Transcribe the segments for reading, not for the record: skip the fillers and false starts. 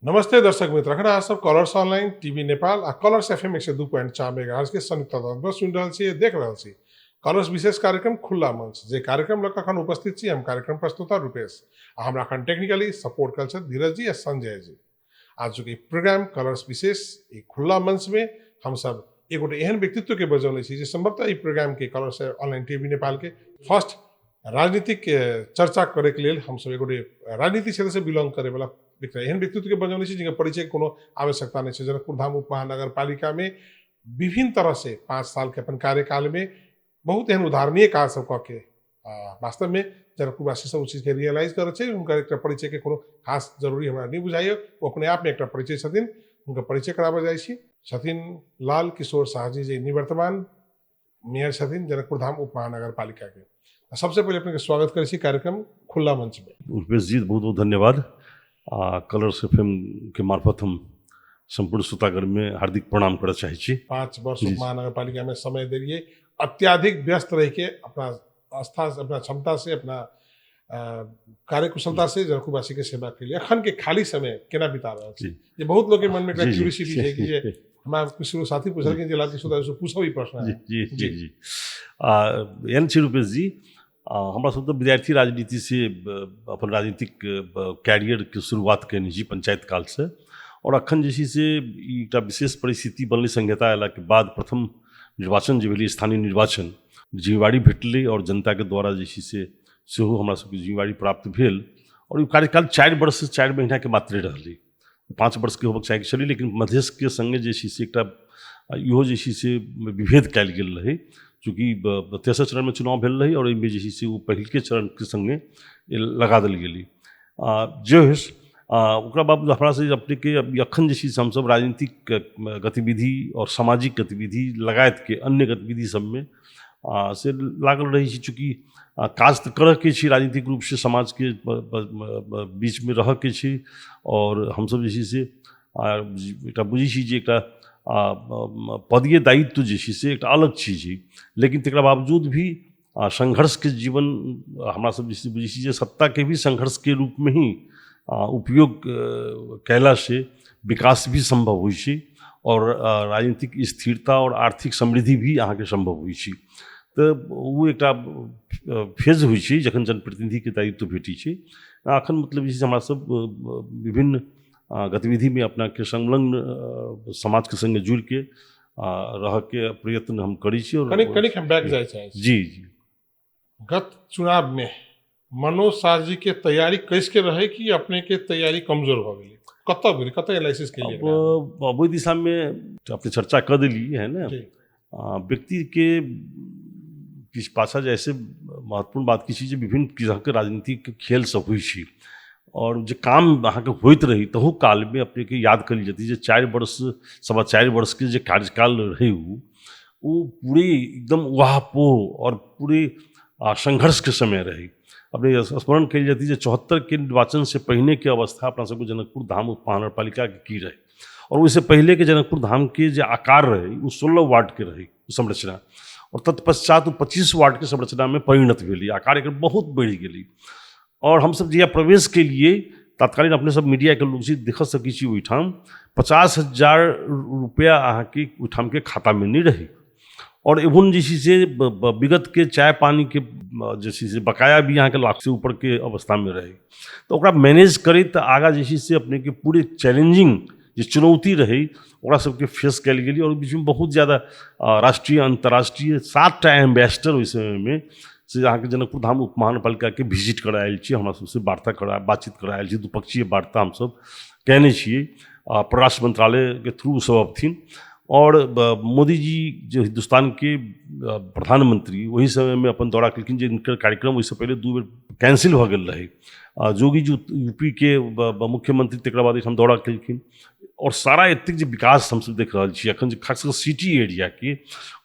नमस्ते दर्शक मित्र अखन अहाँ सब कलर्स ऑनलाइन टीवी नेपाल आ कलर्स एफएम 102.4 मेगाहर्ट्ज के संयुक्त तत्व सुनि रहल छी देख रहल छी कलर्स विशेष कार्यक्रम खुला मंच जे कार्यक्रम लग अखन उपस्थित छी हम कार्यक्रम प्रस्तुता रूपेश आ हमरा अखन टेक्निकली सपोर्ट कल छथि धीरज जी आ संजय जी आज के प्रोग्राम कलर्स विशेष ई खुला मंच में हम सब एगोटे एहन व्यक्तित्व के बजौने छी जे संभवतः ई प्रोग्राम के कलर्स ऑनलाइन टीवी नेपाल के फर्स्ट राजनीतिक चर्चा करे के लेल हम सब एगोटे राजनीतिक क्षेत्र से बिलोंग करे वाला एहन व्यक्तित्व के बजौने छी जिनका परिचय कोनो आवश्यकता नहीं है। जनकपुर धाम उप महानगर पालिका में विभिन्न तरह से 5 साल के अपन कार्यकाल में बहुत एहन उदाहरणीय कार्य सब कऽ के वास्तव में जनकपुरवासी सब उस चीज के रियलाइज करे छै उनका एक परिचय के कोनो खास जरूरी हमरा नहीं बुझाइए वो अपने आप में एक परिचय छथिन उनका परिचय कराबऽ जाइ छी छथिन लाल किशोर शाह जी जे निवर्तमान मेयर छथिन जनकपुर धाम उप महानगर पालिका के सबसे पहले अपने स्वागत करे छी कार्यक्रम खुला मंच में। उर्पेश जी बहुत बहुत धन्यवाद। कलर्स एफएम के मार्फत हम संपूर्ण श्रोतागण में हार्दिक प्रणाम करना चाहे छी। 5 वर्ष महानगर पालिका में समय देलिए अत्याधिक व्यस्त रह के अपना आस्था अपना क्षमता से अपना कार्यकुशलता से जनकपुरवासी के सेवा के लिए अखन के खाली समय केना बिता रहा है ये बहुत लोग के मन में क्यूरियोसिटी है कि जे हमरा कुछ साथी पूछल कि जे लाल किशोर से पूछो ही प्रश्न है। जी जी जी एन छी रूपेश जी हमरा सब तो विद्यार्थी राजनीति से अपन राजनीतिक कैरियर के शुरुआत कयने छी पंचायत काल से और अखन जे से एकटा विशेष परिस्थिति बनलै संहिता अयला के बाद प्रथम निर्वाचन जे भेलै स्थानीय निर्वाचन जिम्मेवारी भेटलै और जनता के द्वारा जे से सेहो हमरा सबके जिम्मेवारी प्राप्त भेल और कार्यकाल 4 वर्ष से 4 महीना के मात्रे रहलै 5 वर्ष के होबक चाही छलै लेकिन मध्यस्थ के संगे जे से एकटा इहो जे से विभेद कयल गेल रहै चूँकि तेसर चरण में चुनाव भेल रही और इनमें जे से वो पहिल के चरण के संगे लगा दिल गेली जो ओकरा बाद हमरा से अपने के अखन जे से हम सब राजनीतिक गतिविधि और सामाजिक गतिविधि लगायत के अन्य गतिविधि सब में से लागल रही छी चूँकि काज तो करऽ के छी राजनीतिक रूप से समाज के बीच में रह के छी और हम सब जे से एकटा बुझी छी जे एकटा पदीय दायित्व जे से एक अलग चीज है लेकिन तकरा बावजूद भी संघर्ष के जीवन हमरा सब जैसे बुझी छी जे सत्ता के भी संघर्ष के रूप में ही उपयोग कैला से विकास भी संभव होइ छै और राजनीतिक स्थिरता और आर्थिक समृद्धि भी अहाँ के संभव होइ छै तो वो एकटा फेज होइ छै जखन जनप्रतिनिधि के दायित्व भेटी छै अखन मतलब जे हमरा सब विभिन्न गतिविधि में अपना के संलग्न समाज के संगे जुड़ के रह के प्रयत्न हम करी छी और कनिक हम बैक जाय चाहे जी जी गत चुनाव में मनोज शाह जी के तैयारी कैसे रहे कि अपने के तैयारी कमजोर हो गई कत एनालिसिस के लिए वो दिशा में अपने चर्चा कर दिली है ना व्यक्ति के किछु पाछा जैसे महत्वपूर्ण बात की चीज विभिन्न तरह के राजनीतिक खेल सब हुई छी और जो काम अहाँ के होइत रही तहु काल में अपने के याद करी जाती जो 4 वर्ष 4.25 वर्ष के जो कार्यकाल रहे वो पूरे एकदम उहापो और पूरे संघर्ष के समय रहे अपने स्मरण करी जाती जो 74 के निर्वाचन से पहले के अवस्था अपना सबको जनकपुर धाम उप महानगर पालिका के की रहे और उससे पहले के जनकपुर धाम के जो आकार रहे वो 16 वार्ड के रहे संरचना और तत्पश्चात 25 वार्ड के संरचना में परिणत भेली आकार एक बहुत बढ़ि गेली और हम सब जहिया प्रवेश के लिए तत्कालीन अपने सब मीडिया के लोग देख सकी छी ओहिठाम 50,000 रुपया अहाँ के ओहिठाम के खाता में नहीं रही और एवं जे से विगत के चाय पानी के जैसे से बकाया भी यहाँ के लाख से ऊपर के अवस्था में रहे तो ओकरा मैनेज करे तो आगा जे से अपने के पूरे चैलेंजिंग जो चुनौती रही ओकरा सबके फेस कल गेली और बीच में बहुत ज़्यादा राष्ट्रीय अंतर्राष्ट्रीय 7टा एम्बेसडर ओहि समय में से अहाँ के जनकपुर धाम उप महानगर पालिका के विजिट करायल छी हमरा सबसे वार्ता करा बातचीत करायल छी द्विपक्षीय वार्ता हम सब कहने छिए परराष्ट्र मंत्रालय के थ्रू सब अबथिन और मोदी जी जो हिंदुस्तान के प्रधानमंत्री वही समय में अपन दौरा कलखिन जे इनकर कार्यक्रम वही से पहले 2 बेर कैंसिल हो गल रहे जोगी जी यूपी के मुख्यमंत्री तकरा बाद हम दौरा कलखिन और सारा एतेक जो विकास हम सब देख रहा छी अखन खास कर सिटी एरिया के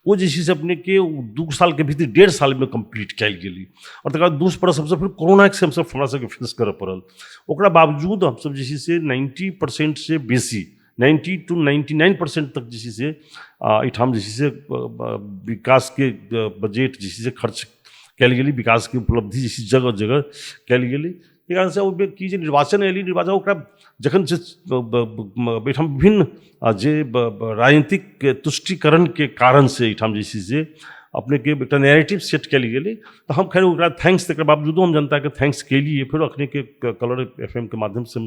वो जे से अपने के 2 साल के भीतर 1.5 साल में कंप्लीट कल गेली और तक दूसरा पर सबसे फिर कोरोना के हम सब हमरा सबके फेस करे पड़ल ओकरा बावजूद हम सब जे से 90% से बेसी 90 to 99% तक जे से एठाम जे से विकास के बजट जे से खर्च कल गेली विकास के उपलब्धि जैसी जगह जगह कल गेली एक कारण से ओ व्यक्ति जे निर्वाचन एली निर्वाचन ओकरा जखन जे एहिठाम विभिन्न जे राजनीतिक तुष्टिकरण के कारण से एहिठाम जे छै से अपने के एक नैरेटिव सेट कल गेलै तो हम खैर ओकरा थैंक्स तकर बावजूदो हम जनता के थैंक्स केलिए। फिर अखने के कलर FM के माध्यम से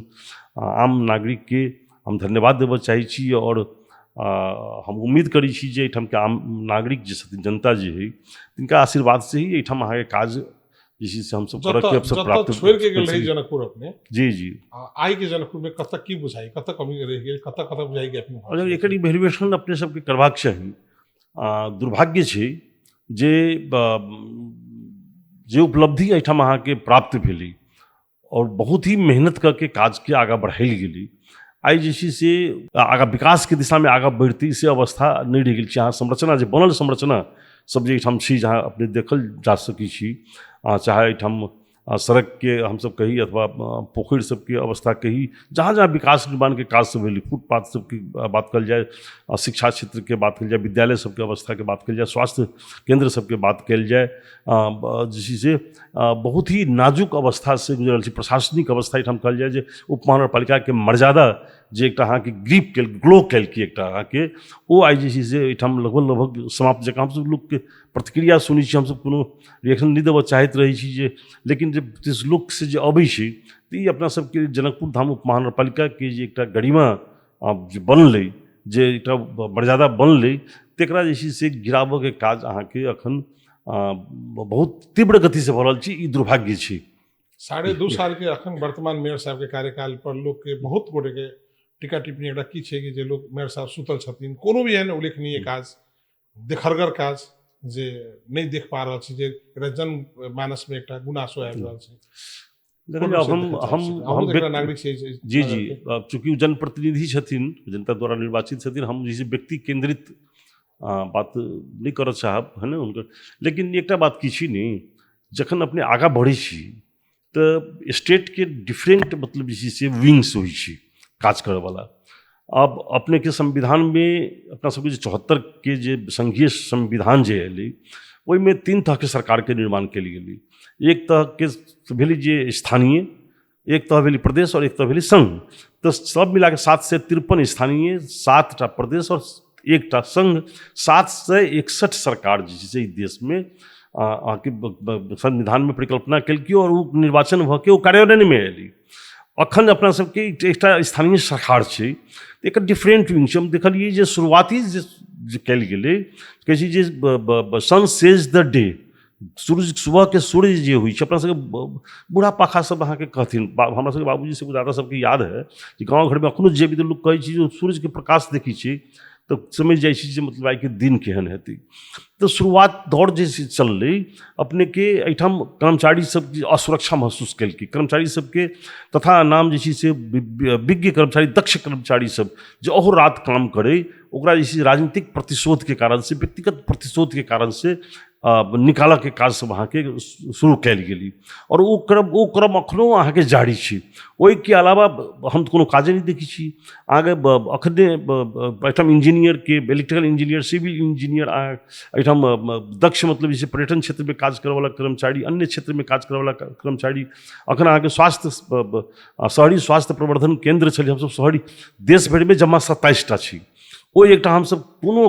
आम नागरिक के हम धन्यवाद देबऽ चाहै छी और हम उम्मीद करै छी जे एहिठाम के आम नागरिक जे छथिन जनता जे है तिनका आशीर्वाद से ही एहिठाम अहाँके काज जे छै से हमसब करऽ के अवसर प्राप्त छोड़ के गेल रही जनकपुर अपने जी जी आई के जनकपुर में कतऽ की बुझाई कतऽ कमी रह गेल कतऽ बुझाई गैपिंग और एकर इवेल्युएशन अपने सबके करबाक चाही। दुर्भाग्य छै जे उपलब्धि एहिठाम अहाँके प्राप्त भेलै और बहुत ही मेहनत करके काज के आगाँ बढ़ायल गेलै आई जे छै से आगाँ विकास के दिशा में आगाँ बढ़ती से अवस्था नहीं रह गेल छै। अहाँ संरचना जे बनल संरचना सब जे एहिठाम छी जहाँ अपने देखल जा सकै छी चाहे एहिठाम सड़क के हमसब कही अथवा पोखरि सबके अवस्था कही जहाँ जहाँ विकास निर्माण के काज सब भेलै फुटपाथ सबकी बात कल जाए शिक्षा क्षेत्र के बात कल जाए विद्यालय सबके अवस्था के बात कल जाए स्वास्थ्य केंद्र सबके बात कल जाए जे छै से बहुत ही नाजुक अवस्था से गुजरल छै। प्रशासनिक अवस्था एहिठाम कहल जाए जे उप महानगरपालिका के मर्यादा जे एकटा अहाँके ग्रीप कल ग्लो कल की एकटा अहाँके ओ आई जे छै से एहिठाम लगभग समाप्त जकाँ हमसब लोकके प्रतिक्रिया सुनै छी हमसब कोनो रिएक्शन नहीं देबऽ चाहैत रहै छी जे लेकिन जे लोक से जे अबै छै तऽ ई अपना सबके जनकपुर धाम उप महानगरपालिका के जे एकटा गरिमा जे बनलै जे एकटा मर्यादा बनलै तकरा जे छै से गिराबऽ के काज अहाँके अखन बहुत तीव्र गति से भऽ रहल छै। ई दुर्भाग्य छै। 2.5 साल के अखन वर्तमान मेयर साहब के कार्यकाल पर लोग के बहुत गोटे के टीका टिप्पणी एकटा की छै कि जे लोग मेयर साहब सुतल छथिन कोनो भी एहन उल्लेखनीय काज देखरगर काज जे नहीं देख पा रहल छी जे जन मानस में एकटा गुनासो आबि रहल छै। हम नागरिक जी जी चूँकि जनप्रतिनिधि छथिन जनता द्वारा निर्वाचित छथिन हम जैसे व्यक्ति केंद्रित बात नहीं करऽ चाहब है ना उनकर लेकिन एकटा बात की छी नहीं जखन अपने आगाँ बढ़ै छी तऽ स्टेट के डिफरेंट मतलब जे छै से विंग्स होइ छै काज करऽ वाला। अब अपने के संविधान में अपना सबके 74 के जे संघीय संविधान जे एलै ओहिमे 3 तरह के सरकार के निर्माण कयल गेलै। एक तरह के भेलै जे स्थानीय एक तरह भेलै प्रदेश और एक तरह भेलै संघ। तो सब मिला के 7 से 53 स्थानीय 7टा प्रदेश और 1टा संघ 761 सरकार जे छै से देश में संविधान में परिकल्पना कल और वो निर्वाचन भऽ के कार्यान्वयन में एली। अखन अपना सबके एकटा स्थानीय सरकार छै एक डिफरेंट विंग छै। हम देखलिए जे शुरुआती जे कल गेलै कहै छै जे सन सेज द डे सूर्य सुबह के सूर्य जे होइ छै अपना सबके बूढ़ा पाखा सब अहाँके कहथिन हमरा सबके बाबूजी से दादा सबके याद है कि गाँव घर में अखनो जे भी लोग कहै छै जे सूर्य के प्रकाश देखै छै तो समझ जाइ छी जे मतलब आई के दिन केहन हेतै। तो शुरुआत दौड़ जे चललै अपने के एहिठाम कर्मचारी सब असुरक्षा महसूस कलकै कर्मचारी सबके तथा नाम जे छै से विज्ञ कर्मचारी दक्ष कर्मचारी सब जे अहो रात काम करे ओकरा जे छै राजनीतिक प्रतिशोध के कारण से व्यक्तिगत प्रतिशोध के कारण से निकालऽ के काज सब अहाँके शुरू कयल गेली और ओ क्रम अखनो अहाँके जारी छै। ओहिके अलावा हम कोनो काजे नहीं देखै छी आगे अखने एहिठाम इंजीनियर के इलेक्ट्रिकल इंजीनियर सिविल इंजीनियर एहिठाम दक्ष मतलब जैसे पर्यटन क्षेत्र में काज करे वाला कर्मचारी अन्य क्षेत्र में काज करे वाला कर्मचारी अखन अहाँके स्वास्थ्य शहरी स्वास्थ्य प्रवर्धन केंद्र छलै हमसब शहरी देश भरि में जमा 27टा छी। ओ एकटा हमसब कोनो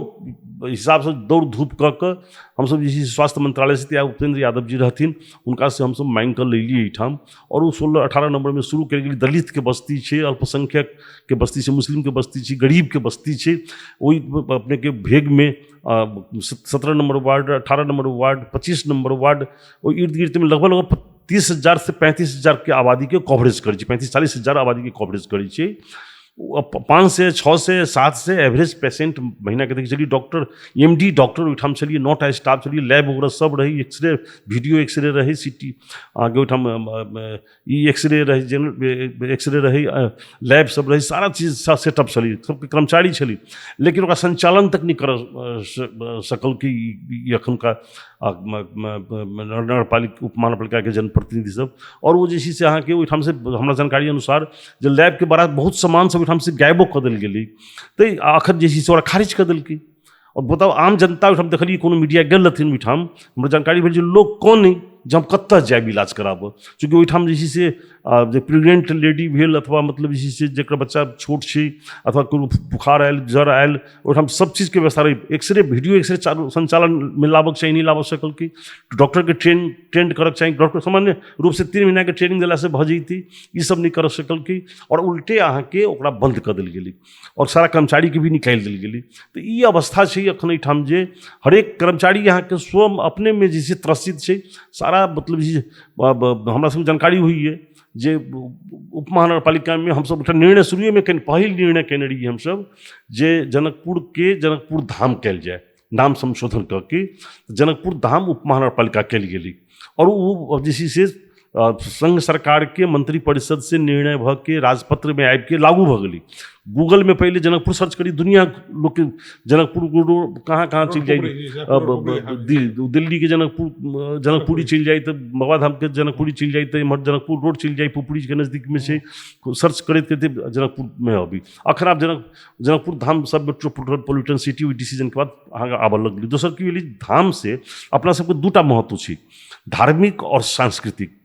हिसाब से दौड़ धूप कऽ कऽ हमसब जे स्वास्थ्य मंत्रालय से या उपेंद्र यादव जी रहथिन हुनका से हमसब मांग कर लेलिए एहिठाम और वो 16-18 नंबर में शुरू कयल गेलै। दलित के बस्ती छै अल्पसंख्यक के बस्ती छै मुस्लिम के बस्ती छै गरीब के बस्ती छै ओहि अपने के भेग में 17 number ward 18 number ward 25 number ward ओ इर्द गिर्द में लगभग 30,000 से 35,000 के आबादी के कवरेज करै छै 35-40 हजार आबादी के कवरेज करै छै। 5 से 6 से 7 से एवरेज पेशेंट महीना के देखिए चलिए डॉक्टर MD डॉक्टर ओहिठाम छलिए 9टा स्टाफ छलिए लैब वगैरह सब रही एक्सरे वीडियो एक्सरे रही CT आगे ओहिठाम ई एक्सरे रही जनरल एक्सरे रही लैब सब रही सारा चीज सेटअप छली सबके कर्मचारी छली लेकिन ओकरा संचालन तक नहीं कर सकल कि अखन का नगरपालिका उप महानगरपालिका के जनप्रतिनिधि सब और वो जे से अहाँके ओहिठाम से हमरा जानकारी अनुसार जे लैब के बड़ा बहुत सामान सब ओहिठाम से गायबो कऽ देल गेलै तऽ अखन जे से ओकरा खारिज कऽ देलकै। और बताओ आम जनता ओहिठाम देखलिए कोनो मीडिया गेल रहथिन ओहिठाम हमरा जानकारी भेल जे लोग कोन जे हम कतऽ जायब इलाज कराबऽ, चूँकि ओहिठाम जे छै से जे प्रेग्नेंट लेडी भेल अथवा मतलब जे छै से जकर बच्चा छोट छै अथवा कोनो बुखार आयल जर आयल, ओहिठाम सब चीजके व्यवस्था रहै, एक्सरे वीडियो एक्सरे चालू संचालनमे लाबऽके चाही, नहि लाबऽ सकल कि डॉक्टरके ट्रेंड करऽके चाही, डॉक्टर सामान्य रूपसँ 3 महीनाके ट्रेनिंग देलासँ भऽ जैतै, ई सब नहीं कर सकल कि, और उल्टे अहाँके ओकरा बंद कर देल गेलै और सारा कर्मचारी के भी निकालि देल गेलै। तो ई अवस्था छै अखन एहिठाम जे हरेक कर्मचारी अहाँके स्वयं अपने में जे छै त्रसित छै, सारा मतलब जे हमरा सबके जानकारी होइए जे उप महानगरपालिका में हमसब एकटा निर्णय शुरुए में पहिल निर्णय केने रहिए हमसब जे जनकपुर धाम कयल जाय, नाम संशोधन करके जनकपुर धाम उप महानगरपालिका कयल गेलै, और वो जे छै से संघ सरकार के मंत्रिपरिषद से निर्णय भ के राजपत्र में आबि के लागू भ गेलै। गूगल में पहले जनकपुर सर्च करी, दुनिया लोग के जनकपुर कहाँ कहाँ चल जाए, दिल्ली के जनकपुरी चल जाए, तो बाबा धाम के जनकपुरी चल जाए, तो इम्हर जनकपुर रोड चल जाए, पुपरी के नज़दीक में से सर्च करते जनकपुर में अभी अखन आप जनकपुर धाम सब मेट्रोपोलिटन सिटी हुई डिसीजन के बाद अहाँ आबऽ लगलै। दोसर की भेलै, धाम से अपना सबके दूटा महत्व छै, धार्मिक और सांस्कृतिक।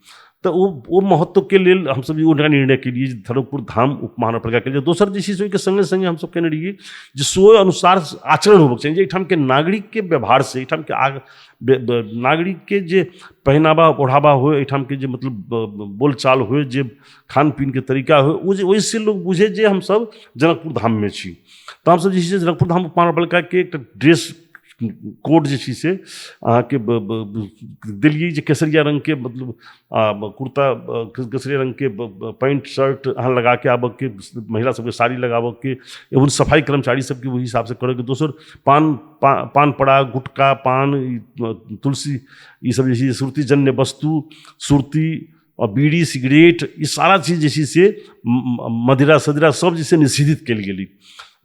तो वो महत्व के लेल हमसब उनका निर्णय के लिए जनकपुर धाम उप महानगरपालिका के लिए। दोसर जे छै से ओहिके संगे संगे हमसब कहने रहिए जे सोए अनुसार आचरण होबक चाहिए, एहिठाम के नागरिक के व्यवहार से, एहिठाम के नागरिक के जे पहनावा ओढ़ावा हो, एहिठाम के जे मतलब बोलचाल हो, जे खान पीन के तरीका हो, ओहिसे लोग बुझे जे हमसब जनकपुर धाम में छी। तो हमसब जे छै से जनकपुर धाम उप महानगरपालिका के एकटा ड्रेस कोड जे छै से अहाँके देलिए, जे केसरिया रंग के मतलब कुर्ता, केसरिया रंग के पैंट शर्ट अहाँ लगा के आबऽ के, महिला सबके साड़ी लगाबऽ के, एवं सफाई कर्मचारी सबके वही हिसाब से करऽ के। दोसर पान पड़ा, गुटखा, पान, तुलसी, ई सब जे छै सुरती जन्य वस्तु, सुरती और बीड़ी सिगरेट, ई सारा चीज जे छै से मदिरा सदिरा सब जे छै निषेधित कयल गेलै।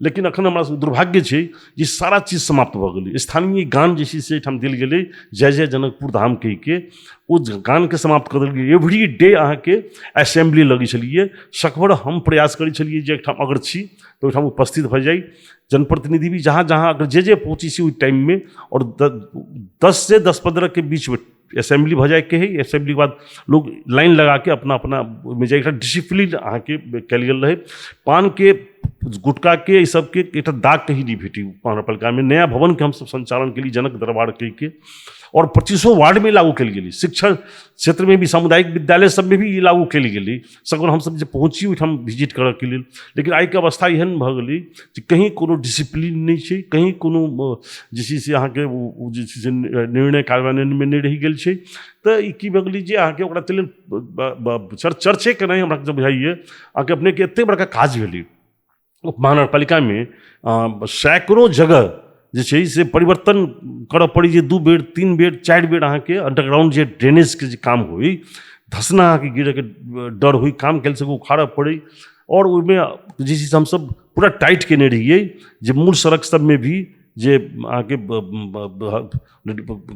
लेकिन अखन हमरा सबके दुर्भाग्य छै जे सारा चीज समाप्त भऽ गेलै। स्थानीय गान जे छै से एहिठाम देल गेलै, जय जय जनकपुर धाम कहि के, ओ गान के समाप्त कऽ देल गेलै। एवरी डे अहाँके असेंबली लगै छलिए, सकभर हम प्रयास करै छलिए जे एकठाम अगर छी तो ओहिठाम उपस्थित भऽ जाई, जनप्रतिनिधि भी जहाँ जहाँ अगर जे पहुँची सी ओहि टाइम में, और 10 से 10-15 के बीच में असेंबली भऽ जाए के है। असेंबली के बाद लोग लाइन लगा के अपना अपना में जाए, एक डिसिप्लिन अहाँके कयल गेल रहे। पान के, गुटखा के, ई सब के एक दाग कहीं नहीं भेटी महानगरपालिका में। नया भवन के हम सब संचालन के लिए जनक दरबार के और 25 वार्ड में लागू कयल गेलै। शिक्षा क्षेत्र में भी, सामुदायिक विद्यालय सब में भी ई लागू कयल गेलै। सगुन हम सब जे पहुँची ओहिठाम विजिट करऽ के लेल। लेकिन आइ के अवस्था एहन भऽ गेलै जे कहीं कोनो डिसिप्लिन नहीं छै, कहीं कोनो जे छै से अहाँके जे छै से निर्णय कार्यान्वयन में नहीं रहि गेल छै। तो ई की भऽ गेलै जे अहाँके ओकरा लेल चर्चे के नहीं, हमरा बुझाइए अहाँके अपने के एते बड़का काज भेलै उप महानगरपालिका में। सैकड़ों जगह जे छै से परिवर्तन करऽ पड़ी, जे 2 बेर 3 बेर 4 बेर अहाँके अंडरग्राउंड जे ड्रेनेज के जे काम होई, धसना अहाँके गिरऽ के डर होई, काम कैल से उखाड़ऽ पड़ी। और ओहिमे जे छै से हमसब पूरा टाइट केने रहिए जे मूल सड़क सब में भी जे अहाँके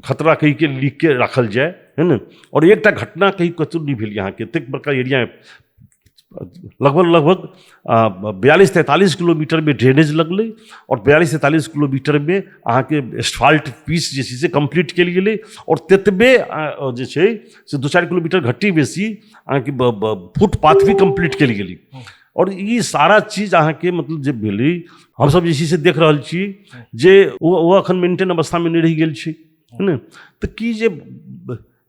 खतरा कहि के लिख के राखल जाए, है न। और एकटा घटना कहीं कतौ नहीं भेल अहाँके, एतेक बड़का एरिया में लगभग 42-43 किलोमीटर में ड्रेनेज लगलै, और 42-43 किलोमीटर में अहाँके एस्फाल्ट पीच जे छै से कंप्लीट कयल गेलै। और ततबे जे छै से 2-4 किलोमीटर घट्टी बेसी अहाँके फुटपाथ भी कंप्लीट कयल गेलै। और ई सारा चीज अहाँके मतलब जे भेलै, हमसब जे छै से देख रहल छी जे ओ अखन मेंटेन अवस्था में नहीं रहि गेल छै, है न। तऽ की जे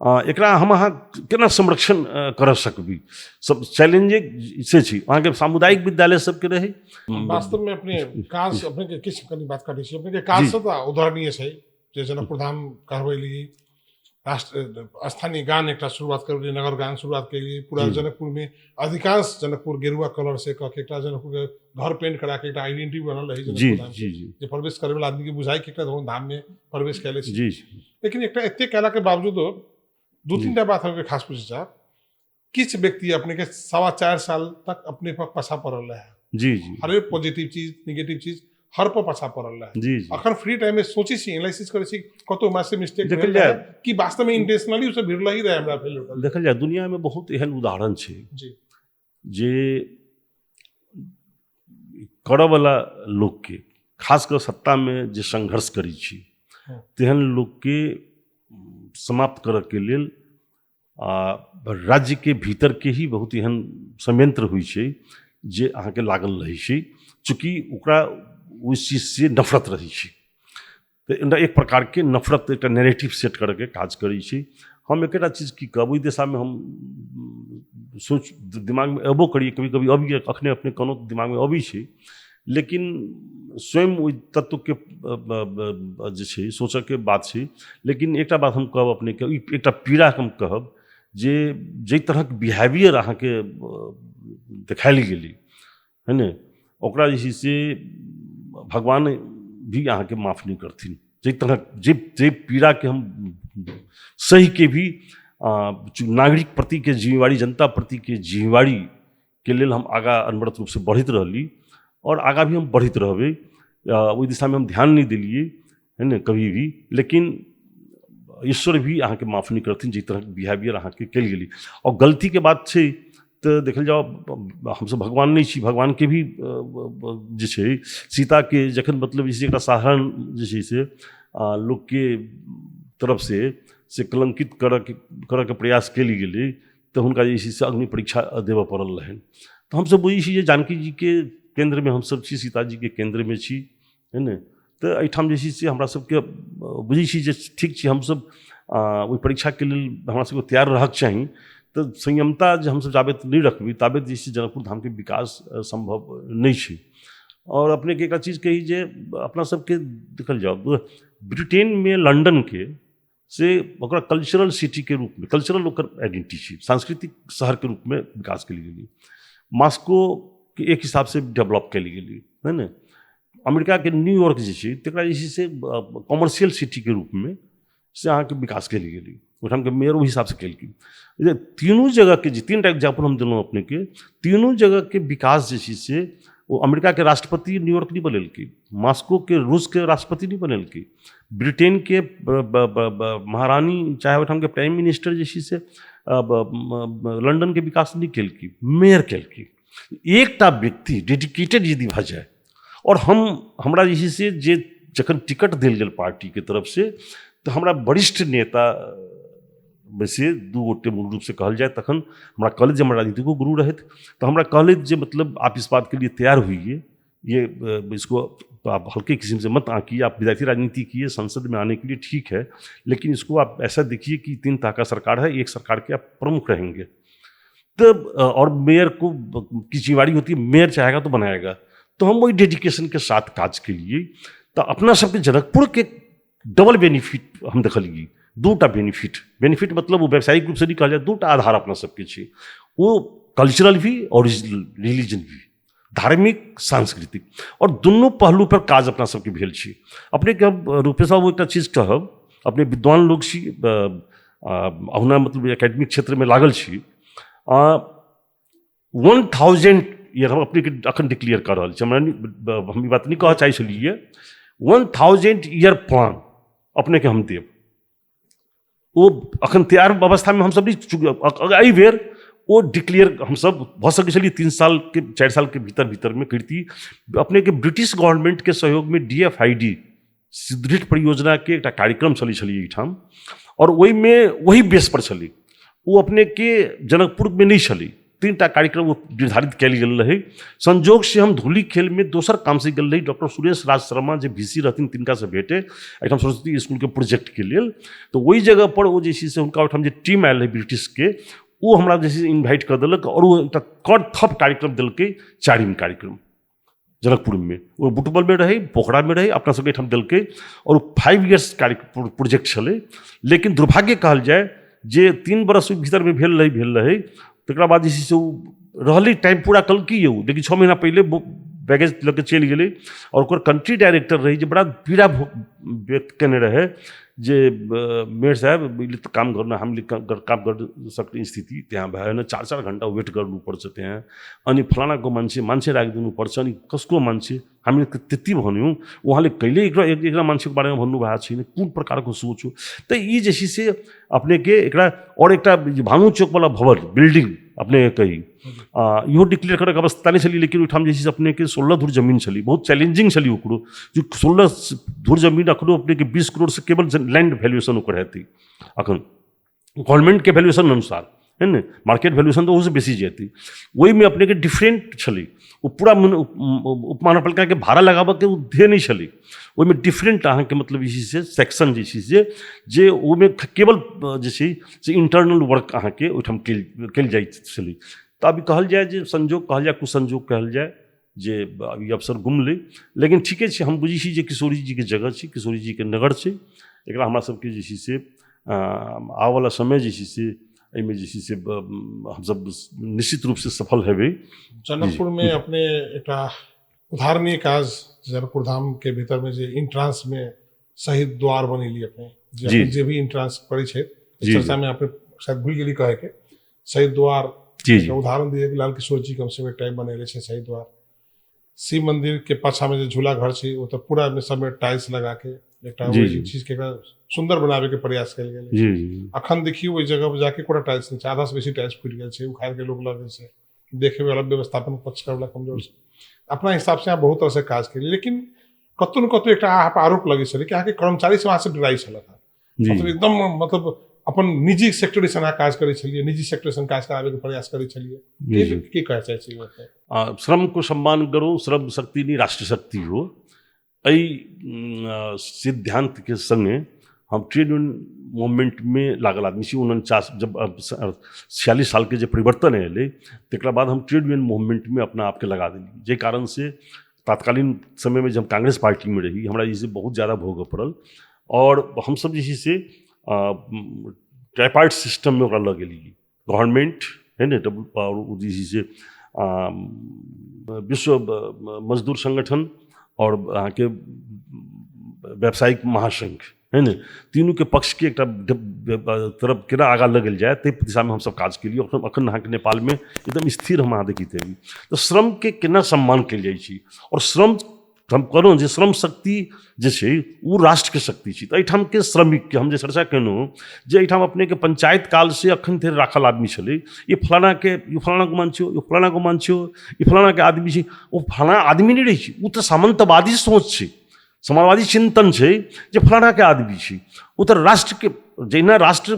एकरा हम अहाँ केना संरक्षण कर सकबी, सब चैलेंजिंग से छी। अहाँके सामुदायिक विद्यालय सबके रहे, वास्तव में अपने काज अपने के किस कनी बात करै छी, अपने के काज सब उदाहरणीय छै जे जनकपुर धाम कहबैली, राष्ट्र स्थानीय गान एक शुरुआत कर, नगर गान शुरुआत करी। पूरा जनकपुर में अधिकांश जनकपुर गेरुआ कलर से कह के एक जनकपुर के घर पेंट करा के एक आइडेंटिटी बनल रही जनकपुर धाम जे प्रवेश करे वाला आदमी के बुझाई के धाम में प्रवेश कैले छी। लेकिन एक एते कैला के बावजूद 2-3 बात हमके खास पूछे चाह, किछ व्यक्ति अपने के 4.25 साल तक अपने पर पछा पड़ल रहे, हर एक पॉजिटिव चीज निगेटिव चीज हर पर पछा पड़ल रहे। अखन फ्री टाइम में सोची छी, एनालिसिस करे छी कतो मास से मिस्टेक देखल जाए कि वास्तव में इंटेंशनली उसे भिड़ला ही रहे हमरा फेल होटल। देखल जाए दुनिया में बहुत एहन उदाहरण छै जे करऽ वाला लोग के, खासकर सत्ता में जे संघर्ष करी छी तेहन लोग के समाप्त करऽ के लेल राज्य के भीतर के ही बहुत एहन संयंत्र हुई छै जे अहाँके लागल रहै छै, चूँकि ओकरा उस चीज से नफरत रही छै, तो एक प्रकार के नफरत एक नैरेटिव सेट करके काज करै छै। हम एक चीज की कहब, ओहि दिशा में हम सोच दिमाग में अबो करिए, कभी कभी अभी अखने अपने कोनो दिमाग में अबै छै, लेकिन स्वयं ओहि तत्व के जे छै सोचऽ के बात छै। लेकिन एकटा बात हम कहब अपने के, एकटा पीड़ा हम कहब जे जाहि तरहक बिहेवियर अहाँके देखायल गेलै है ने, ओकरा जे छै से भगवान भी अहाँके माफ नहीं करथिन। जाहि तरह जे पीड़ा के हम सही के भी नागरिक प्रति के जिम्मेवारी, जनता प्रति के जिम्मेवारी के लेल हम आगा अनवरत रूप से बढ़ित रहली और आगा भी हम बढ़ित रहबै। ओहि दिशा में हम ध्यान नहीं दिलिए है ने कभी भी, लेकिन ईश्वर भी अहाँके माफ नहीं करथिन जाहि तरह बिहेवियर अहाँके कल गेली। और गलती के बात छै तो देखल जाओ, हमसब भगवान नहीं छी, भगवान के भी जे छै सीता के जखन मतलब जैसे एक साधारण जे छै से लोग के तरफ से कलंकित करऽ के प्रयास कल गेलै, तो हुनका जे छै से अग्नि परीक्षा देवऽ पड़ल रहनि। तो हमसब बुझै छी जे जानकी जी के केंद्र में हमसब छी, सीता जी के केंद्र में छी, है ने। तो एहिठाम जे छै से हमरा सबके बुझै छी जे ठीक छी, हमसब ओहि परीक्षा के लेल हमरा सबके तैयार रहक चाही। तो संयमता जे हमसब जाबे नहीं रखबै ताबे जे छै जनकपुर धाम के विकास संभव नहीं छै। और अपने के एक चीज कही जे अपना सबके देखल जाओ, ब्रिटेन में लंदन के से ओकरा कल्चरल सिटी के रूप में, कल्चरल ओकर आइडेंटिटी छै, सांस्कृतिक शहर के रूप में विकास कल गेली। मॉस्को के एक हिसाब से डेवलप कल गेली, है ने। अमेरिका के न्यूयॉर्क जे छै तकरा जे छै से कॉमर्शियल सिटी के रूप में से अहाँके विकास कल गेली, ओहिठाम के मेयर ओहि हिसाब से कल। तीनों जगह के, तीन टा एग्जाम्पल हम दिलौं अपने के, तीनों जगह के विकास जे छै से वो अमेरिका के राष्ट्रपति न्यूयॉर्क नहीं बनेलकै, मॉस्को के रूस के राष्ट्रपति नहीं बनेलकै, ब्रिटेन के महारानी चाहे ओहिठाम के प्राइम मिनिस्टर जे छै से लंदन के विकास नहीं केलकै, मेयर केलकै। एकटा व्यक्ति डेडिकेटेड यदि भऽ जाए, और हमरा जे छै से जे जखन टिकट देल गेल पार्टी के तरफ से, तो हमरा वरिष्ठ नेता में से दू गोटे मूल रूप से कहल जाए, तखन हमरा कहलथि जे हमरा राजनीतिको गुरु रहथि, तो हमरा कहलथि जे मतलब आप इस बात के लिए तैयार हुई, ये इसको आप हल्के किस्म से मत आंकिए, आप विद्यार्थी राजनीति कीजिए, संसद में आने के लिए ठीक है, लेकिन इसको आप ऐसा देखिए कि 3 तरह का सरकार है, एक सरकार के आप प्रमुख रहेंगे। तब और मेयर को की जिम्मेवारी होती है, मेयर चाहेगा तो बनाएगा। तो हम वही डेडिकेशन के साथ काज के लिए, तो अपना सबके जनकपुर के डबल बेनिफिट हम देखलिए, 2टा बेनिफिट मतलब वो व्यावसायिक रूप से नहीं कहा जाए, 2टा आधार अपना सबके छै, वो कल्चरल भी और रिलीजन भी, धार्मिक सांस्कृतिक, और दुनू पहलू पर काज अपना सबके भेल छै। अपने के रूपेश बाबू एक चीज कहब, अपने विद्वान लोग छी, अहुना मतलब एकेडमिक क्षेत्र में लागल छी, 1000 ईयर हम अपने के अखन डिक्लेयर कर रहल छी, हम ई बात नहीं कह चाहे छलिए, 1000 ईयर प्लान अपने के हम देव, वो अखन तैयार अवस्था में हम सब नहीं, एहि बेर वो डिक्लेयर हम सब भऽ सकै छलिए 3 साल के 4 साल के भीतर में करती। अपने के ब्रिटिश गवर्नमेंट के सहयोग में DFID सुदृढ़ परियोजना के एक कार्यक्रम चली एहिठाम, और वही बेस पर चली, वो अपने के जनकपुर में नहीं चली, 3टा कार्यक्रम वो निर्धारित कल गेल रहे। संजोग से हम धूली खेल में दोसर काम से गेल रही, डॉक्टर सुरेश राज शर्मा जे VC रहथिन तिनका से भेटे एहिठाम सरस्वती स्कूल के प्रोजेक्ट के लेल, तो वही जगह पर वो जैसे से हुनका ओहिठाम जे टीम आयल है ब्रिटिश के, वो हमरा जैसे इन्वाइट कर देलक, और वो एक थप कार्यक्रम दिलकै, 4म कार्यक्रम जनकपुर में, वो बुटबल में रहे, पोखरा में रहे, अपना सबके ठाम दिलकै, और 5 इयर्स प्रोजेक्ट चले। लेकिन दुर्भाग्य कहल जाए जे 3 बरस भीतर में भेल रहे, तकरा बाद जे छै से रहलै टाइम पूरा कलकै यौ, लेकिन 6 महीना पहले बैगेज लऽ के चलि गेलै, और ओकर कंट्री डायरेक्टर रही जे बड़ा पीड़ा व्यक्त केने रहे जे मेयर साहब ई तो काम गर्न हामीले काम गर्न सक्ने स्थिति त्यहाँ भएन, 4-4 घन्टा वेट गर्नुपर्छ त्यहाँ, अनि फलानाको मान्छे राखिदिनुपर्छ, अनि कसको मान्छे हामीले त्यति भन्यौँ, उहाँले कहिले एकरा मान्छेको बारेमा भन्नुभएको छैन, कुन प्रकारको सोच हो। त यी जे छै से अपने के एकरा, और एकटा भानु चौक वाला भवन बिल्डिंग अपने कही इहो डिक्लेयर करके अवस्था नहीं चली, लेकिन ओहिठाम जे छै से अपने के 16 धुर जमीन चली, बहुत चैलेंजिंग चली ओकरो, जो 16 धुर जमीन अखनो अपने के 20 करोड़ से केवल लैंड वैल्यूएशन ओकर हेतै अखन, गवर्नमेंट के वैल्यूएशन अनुसार है ना, मार्केट वैल्यूएशन तो उससे बेसी जेती, वही में अपने के डिफरेंट छली, वो पूरा उपमहानगरपालिका के भाड़ा लगाबऽ के ध्येय नहीं छली, वही में डिफरेंट अहाँ के मतलब इसी से सेक्शन जे वो में केवल जे इंटरनल वर्क अहाँ के ओहिठाम कल जाइत छली। तो अभी कहल जाए जे संजोग कहल जाए, कुसंजोग कहल जाए जे अभी अवसर गुमलै, लेकिन ठीके छै, हम बुझी छी जे किशोरी जी के जगह छै, किशोरी जी के नगर छै, एकरा हमरा सबके जे छै से आबऽवला समय जे छै से एहिमे जे छै से हमसब निश्चित रूप से सफल हेबै। जनकपुर में अपने एक उदाहरणीय काज जनकपुर धाम के भीतर में जे इंट्रांस में शहीद द्वार बनेली अपने, जे भी इंट्रांस पड़े छै, चर्चा में आपने शायद भूल गेली कहे के, शहीद द्वार उदाहरण दिए कि लाल किशोर जी कम से कम टाइम बनेले छै शहीद द्वार। शिव मंदिर के पाछा में जो झूला घर छै वो तो पूरा में सब में टाइल्स लगा के एक चीज के सुंदर बनावे के प्रयास कल गए। अखन देखिए वही जगह पर जाके कोड़ा टाइल्स नहीं, आधा से बेसी टाइल्स फूट गए छै, उखाड़ के लोग लगे से देखे में अलग व्यवस्थापन पक्ष का कमजोर से अपना हिसाब से यहाँ बहुत तरह से काज करी, लेकिन कतौ न कतौ एक आरोप लगे छे कि यहाँ के कर्मचारी से वहां से डराई छल था, मतलब एकदम मतलब अपन निजी सेक्टर से काज करे छलिए, निजी सेक्टर से काज करावे के प्रयास करे छलिए, की कहे चाहे छी? श्रम को सम्मान करो, श्रम शक्ति नहीं राष्ट्र शक्ति हो, एहि सिद्धांत के संगे हम ट्रेड यूनियन मूवमेंट में लागल आदमी छी। 49 जब 46 साल के जो परिवर्तन अल तक बाद हम ट्रेड यूनियन मूवमेंट में अपना आपके लगा दिली, जे कारण से तत्कालीन समय में जब कांग्रेस पार्टी में रही हमरा इसे बहुत ज़्यादा भोग पड़ल, और हम सब जे से ट्राइपार्ट सिस्टम में लग गई, गवर्नमेंट है ना, और से विश्व मजदूर संगठन और अहाँ के व्यावसायिक महासंघ है ना, तीनों के पक्ष के एक तरफ केना आगा लगल जाए ते दिशा में हम सब काज के लिए अखन अहाँ के नेपाल में एकदम स्थिर हम अहाँ देखी थे। तो श्रम के केना सम्मान कल जाइ छी, और श्रम हम कहलहुँ जे श्रम शक्ति जे छै वो राष्ट्र के शक्ति छी। तो एहिठाम के श्रमिक के हम जे चर्चा केलहुँ जे एहिठाम अपने के पंचायत काल से अखन धरि राखल आदमी छलै, ये फलाना को मानछियो, ये फलाना को मानछियो, ये फलाना के आदमी छै, वो फलाना आदमी नहीं रही छै, वो तो सामंतवादी सोच छै, समाजवादी चिंतन छै जे फलाना के आदमी छी, वो तो राष्ट्र के जहिना राष्ट्र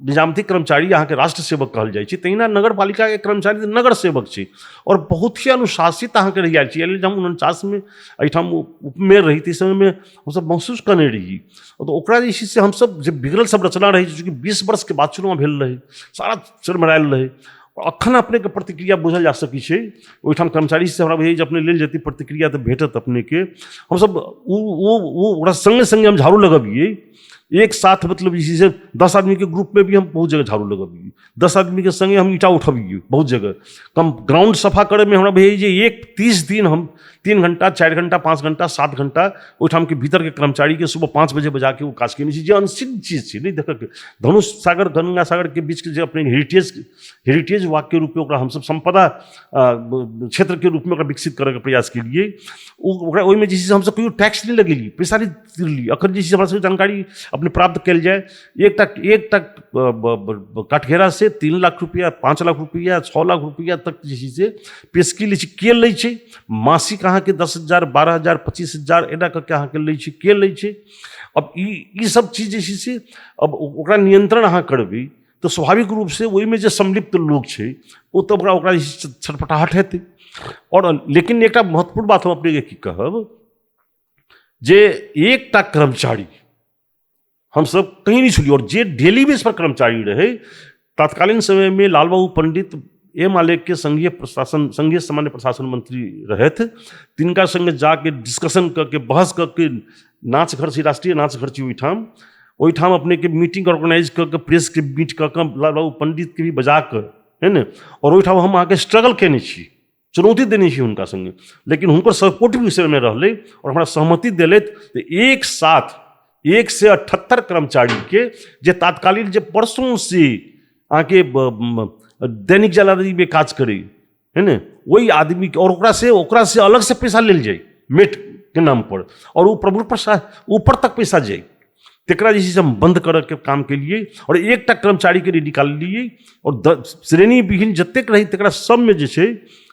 निजामती कर्मचारी अहाँ के राष्ट्र सेवक कहल जाइ छै, तहिना नगर पालिका के कर्मचारी नगर सेवक छै, और बहुत ही अनुशासित अहाँ के रही छी। जब 49 में एहिठाम उपमेयर रही थी समय में हम सब महसूस करने रही, तो ओकरा जे से हम सब जे बिगड़ल सब रचना रही, चूँकि 20 वर्ष के बाद चुनाव भेल रहे, सारा चरमरायल रहे, अखन अपने के प्रतिक्रिया बुझल जा सकी छै, ओहिठाम कर्मचारी से हमरा बुझे अपने लेल जति प्रतिक्रिया तो भेटत अपने के, हम सब वो संगे संगे हम झाड़ू लगबिए एक साथ, मतलब इसी से 10 आदमी के ग्रुप में भी हम बहुत जगह झाड़ू लगबिए, 10 आदमी के संगे हम ईटा उठबिए बहुत जगह, कम ग्राउंड सफा करे में हमरा बुझे एक 30 दिन हम 3 घंटा 4 घंटा 5 घंटा 7 घंटा ओहिठाम के भीतर के कर्मचारी के सुबह 5 बजे बजा के वो काज केने छी, जे अनसिद्ध चीज छै। नहीं देख के धनुष सागर गंगा सागर के बीच के जो अपने हेरिटेज वाक के रूप में हम सब संपदा क्षेत्र के रूप में विकसित करे के प्रयास के लिए ओहिमे जे हम सब कोई टैक्स नहीं लगेली, पैसा नहीं दिली, अखन जे हमरा सब जानकारी अपने प्राप्त कल जाए, एक तक काठघेरा से 3 लाख रुपया 5 लाख रुपया 6 लाख रुपया तक जे से पेशकी लै छै, के लै छै, मासिक अहाँ के 10,000 12,000 25,000 एना करके अहाँ के लै छै, के लै छै। अब ई सब चीज जे से अब ओकरा नियंत्रण अहाँ करबै तो स्वाभाविक रूप से वही में जो सम्मिलित लोग छै वो तो ओकरा छटपटाहट हेतै। और लेकिन एक महत्वपूर्ण बात हम अपने की कहब जे एकटा कर्मचारी हम सब कहीं नहीं छुलिए, और जे डेली बेस पर कर्मचारी रहे, तत्कालीन समय में लाल बाबू पंडित एम आलेख के संघीय सामान्य प्रशासन मंत्री रहे थे, तिनका संगे जाके डिस्कशन करके बहस करके नाच घर से राष्ट्रीय नाच घर से ओहिठाम अपने के मीटिंग ऑर्गेनाइज करके प्रेस के मीट करके लाल बाबू पंडित के भी बजा कर है ना, और ओहिठाम हम आके स्ट्रगल केने छी, चुनौती देने छी हुनका संगे, लेकिन हुनकर सपोर्ट भी विषय में रहले और हमारा सहमति दिले, तो एक साथ 178 कर्मचारी के जे तात्कालिक जे परसों से आके दैनिक जागरण में काज करे है ना, वही आदमी के और ओकरा से अलग से पैसा लेल जाए मेट के नाम पर, और वो प्रभु प्रसाद ऊपर तक पैसा जाए, तेकरा जैसे हम बंद कर के काम के लिए, और एकटा कर्मचारी के लिए निकाल लिए, और श्रेणी विहीन जतेक रही तकरा सब में जे छै